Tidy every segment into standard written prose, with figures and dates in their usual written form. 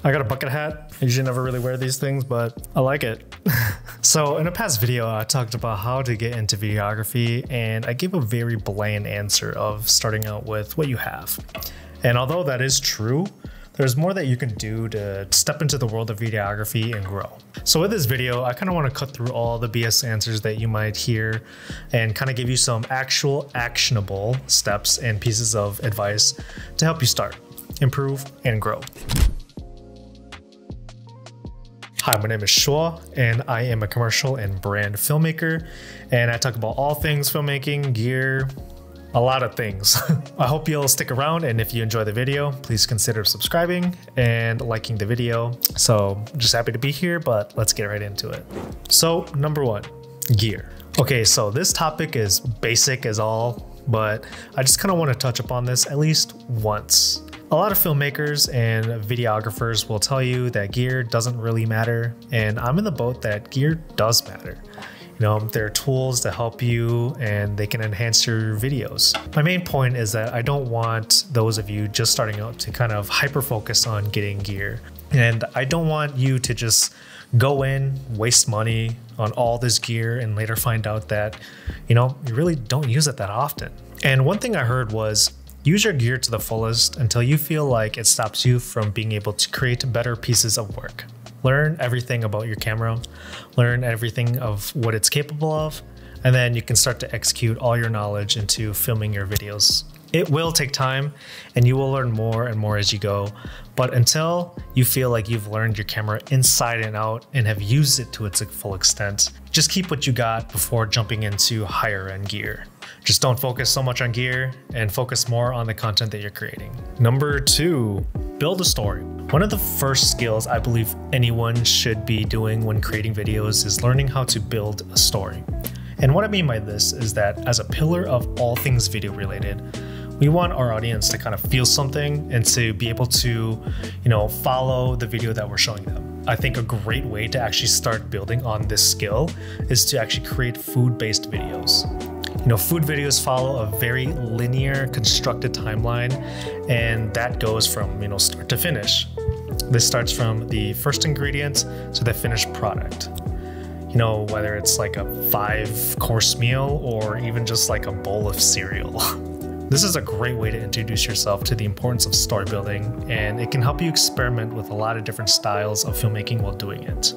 I got a bucket hat. I usually never really wear these things, but I like it. So in a past video, I talked about how to get into videography, and I gave a very bland answer of starting out with what you have. And although that is true, there's more that you can do to step into the world of videography and grow. So with this video, I kind of want to cut through all the BS answers that you might hear and kind of give you some actual actionable steps and pieces of advice to help you start, improve, and grow. Hi, my name is Soua, and I am a commercial and brand filmmaker, and I talk about all things filmmaking, gear, a lot of things. I hope you'll stick around, and if you enjoy the video, please consider subscribing and liking the video. So I'm just happy to be here, but let's get right into it. So number one, gear. Okay, so this topic is basic as all, but I just kind of want to touch upon this at least once. A lot of filmmakers and videographers will tell you that gear doesn't really matter, and I'm in the boat that gear does matter. You know, there are tools to help you and they can enhance your videos. My main point is that I don't want those of you just starting out to kind of hyper focus on getting gear. And I don't want you to just go in, waste money on all this gear and later find out that, you know, you really don't use it that often. And one thing I heard was, use your gear to the fullest until you feel like it stops you from being able to create better pieces of work. Learn everything about your camera, learn everything of what it's capable of, and then you can start to execute all your knowledge into filming your videos. It will take time and you will learn more and more as you go, but until you feel like you've learned your camera inside and out and have used it to its full extent, just keep what you got before jumping into higher end gear. Just don't focus so much on gear and focus more on the content that you're creating. Number two, build a story. One of the first skills I believe anyone should be doing when creating videos is learning how to build a story. And what I mean by this is that as a pillar of all things video related, we want our audience to kind of feel something and to be able to, you know, follow the video that we're showing them. I think a great way to actually start building on this skill is to actually create food-based videos. You know, food videos follow a very linear, constructed timeline, and that goes from, you know, start to finish. This starts from the first ingredient to the finished product. You know, whether it's like a 5-course meal or even just like a bowl of cereal. This is a great way to introduce yourself to the importance of story building, and it can help you experiment with a lot of different styles of filmmaking while doing it.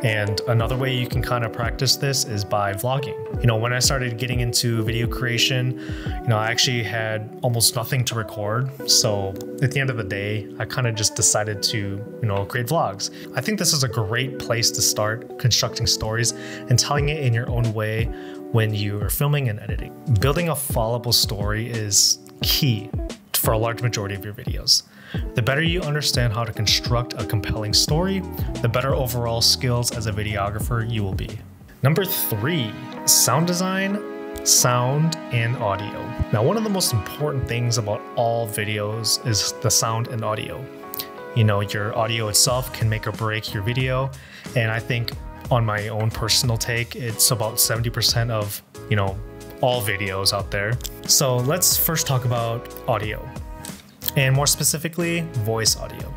And another way you can kind of practice this is by vlogging. You know, when I started getting into video creation, you know, I actually had almost nothing to record. So at the end of the day, I kind of just decided to, you know, create vlogs. I think this is a great place to start constructing stories and telling it in your own way when you are filming and editing. Building a followable story is key for a large majority of your videos. The better you understand how to construct a compelling story, the better overall skills as a videographer you will be. Number three, sound design, sound and audio. Now, one of the most important things about all videos is the sound and audio. You know, your audio itself can make or break your video, and I think on my own personal take, it's about 70% of, you know, all videos out there. So let's first talk about audio, and more specifically, voice audio.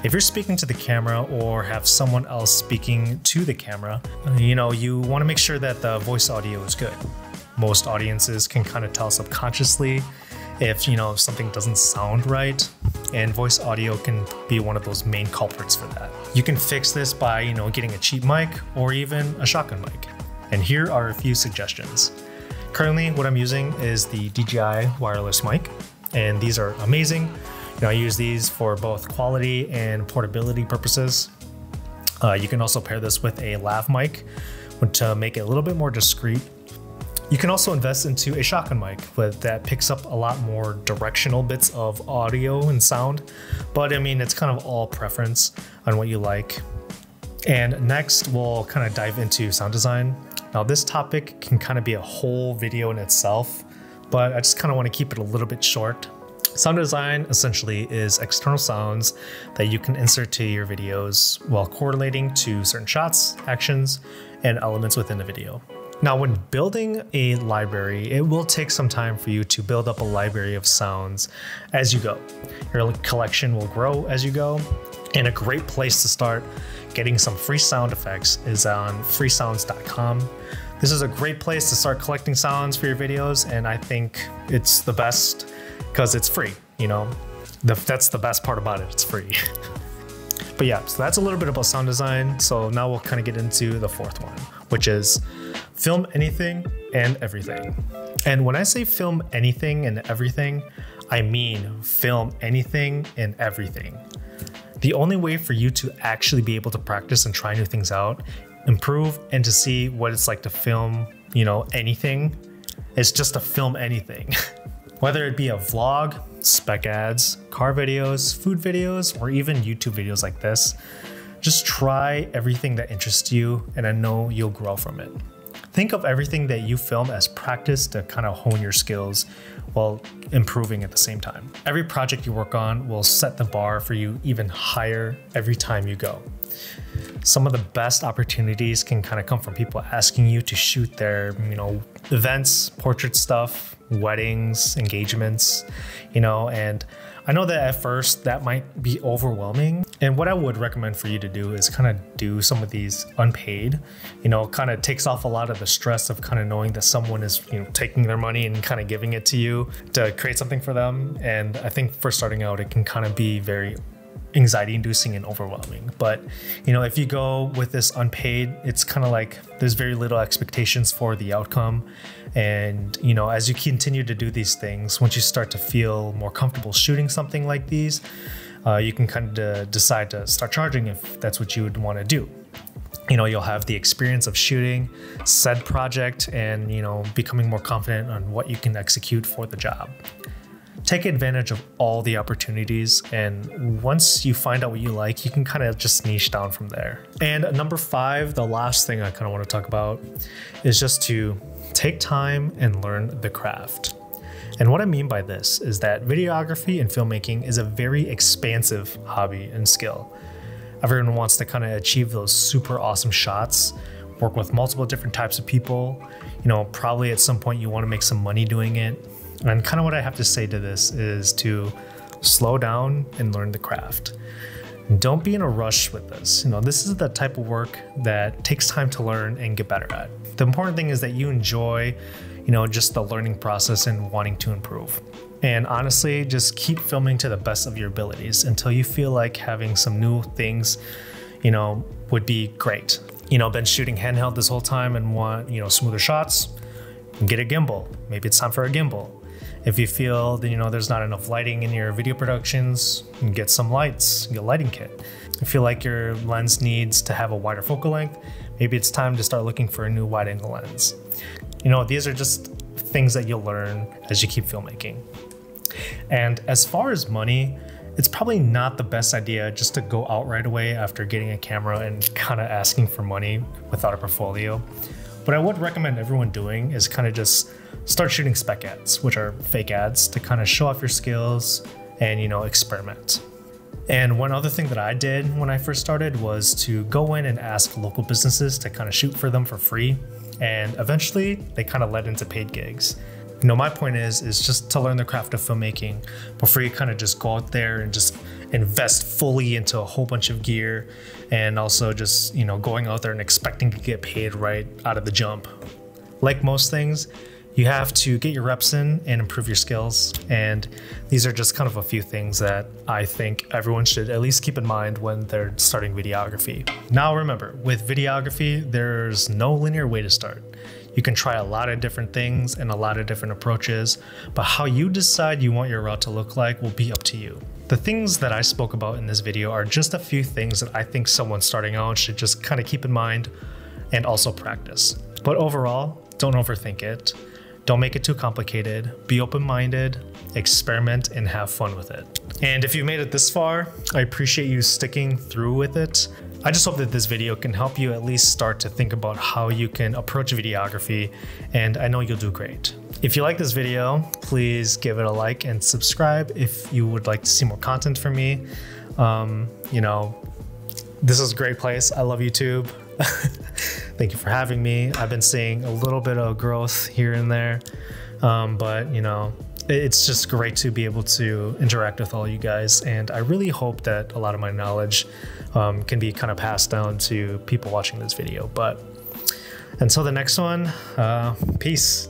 If you're speaking to the camera or have someone else speaking to the camera, you know, you want to make sure that the voice audio is good. Most audiences can kind of tell subconsciously if, you know, something doesn't sound right, and voice audio can be one of those main culprits for that. You can fix this by, you know, getting a cheap mic or even a shotgun mic. And here are a few suggestions. Currently, what I'm using is the DJI wireless mic, and these are amazing. You know, I use these for both quality and portability purposes. You can also pair this with a lav mic to make it a little bit more discreet. You can also invest into a shotgun mic that picks up a lot more directional bits of audio and sound, but I mean, it's kind of all preference on what you like. And next, we'll kind of dive into sound design. Now, this topic can kind of be a whole video in itself, but I just kind of want to keep it a little bit short. Sound design essentially is external sounds that you can insert to your videos while correlating to certain shots, actions, and elements within the video. Now, when building a library, it will take some time for you to build up a library of sounds as you go. Your collection will grow as you go, And a great place to start getting some free sound effects is on freesounds.com. This is a great place to start collecting sounds for your videos, and I think it's the best because it's free, you know? That's the best part about it, it's free. But yeah, so that's a little bit about sound design. So now we'll kind of get into the fourth one, which is film anything and everything. And when I say film anything and everything, I mean film anything and everything. The only way for you to actually be able to practice and try new things out, improve, and to see what it's like to film, you know, anything, is just to film anything. Whether it be a vlog, spec ads, car videos, food videos, or even YouTube videos like this, just try everything that interests you, and I know you'll grow from it. Think of everything that you film as practice to kind of hone your skills while improving at the same time. Every project you work on will set the bar for you even higher every time you go. Some of the best opportunities can kind of come from people asking you to shoot their, you know, events, portrait stuff, weddings, engagements, you know, and I know that at first that might be overwhelming. And what I would recommend for you to do is kind of do some of these unpaid, you know, kind of takes off a lot of the stress of kind of knowing that someone is, you know, taking their money and kind of giving it to you to create something for them. And I think for starting out, it can kind of be very anxiety inducing and overwhelming. But, you know, if you go with this unpaid, it's kind of like there's very little expectations for the outcome. And, you know, as you continue to do these things, once you start to feel more comfortable shooting something like these, you can kind of decide to start charging if that's what you would want to do. You know, you'll have the experience of shooting said project and, you know, becoming more confident on what you can execute for the job. Take advantage of all the opportunities, and once you find out what you like, you can kind of just niche down from there. And number 5, the last thing I kind of want to talk about is just to take time and learn the craft. And what I mean by this is that videography and filmmaking is a very expansive hobby and skill. Everyone wants to kind of achieve those super awesome shots, work with multiple different types of people. You know, probably at some point you want to make some money doing it. And kind of what I have to say to this is to slow down and learn the craft. Don't be in a rush with this. You know, this is the type of work that takes time to learn and get better at. The important thing is that you enjoy, you know, just the learning process and wanting to improve. And honestly, just keep filming to the best of your abilities until you feel like having some new things, you know, would be great. You know, been shooting handheld this whole time and want, you know, smoother shots, get a gimbal. Maybe it's time for a gimbal. If you feel that, you know, there's not enough lighting in your video productions, get some lights, get a lighting kit. If you feel like your lens needs to have a wider focal length, maybe it's time to start looking for a new wide angle lens. You know, these are just things that you'll learn as you keep filmmaking. And as far as money, it's probably not the best idea just to go out right away after getting a camera and kind of asking for money without a portfolio. What I would recommend everyone doing is kind of just start shooting spec ads, which are fake ads, to kind of show off your skills and, you know, experiment. And one other thing that I did when I first started was to go in and ask local businesses to kind of shoot for them for free. And eventually they kind of led into paid gigs. You know, my point is just to learn the craft of filmmaking before you kind of just go out there and just invest fully into a whole bunch of gear, and also just, you know, going out there and expecting to get paid right out of the jump. Like most things, you have to get your reps in and improve your skills. And these are just kind of a few things that I think everyone should at least keep in mind when they're starting videography. Now remember, with videography, there's no linear way to start. You can try a lot of different things and a lot of different approaches, but how you decide you want your route to look like will be up to you. The things that I spoke about in this video are just a few things that I think someone starting out should just kind of keep in mind and also practice. But overall, don't overthink it. Don't make it too complicated. Be open-minded, experiment, and have fun with it. And if you made it this far, I appreciate you sticking through with it. I just hope that this video can help you at least start to think about how you can approach videography, and I know you'll do great. If you like this video, please give it a like and subscribe if you would like to see more content from me. You know, this is a great place. I love YouTube. Thank you for having me. I've been seeing a little bit of growth here and there, but you know, it's just great to be able to interact with all you guys. And I really hope that a lot of my knowledge can be kind of passed down to people watching this video. But until the next one, peace.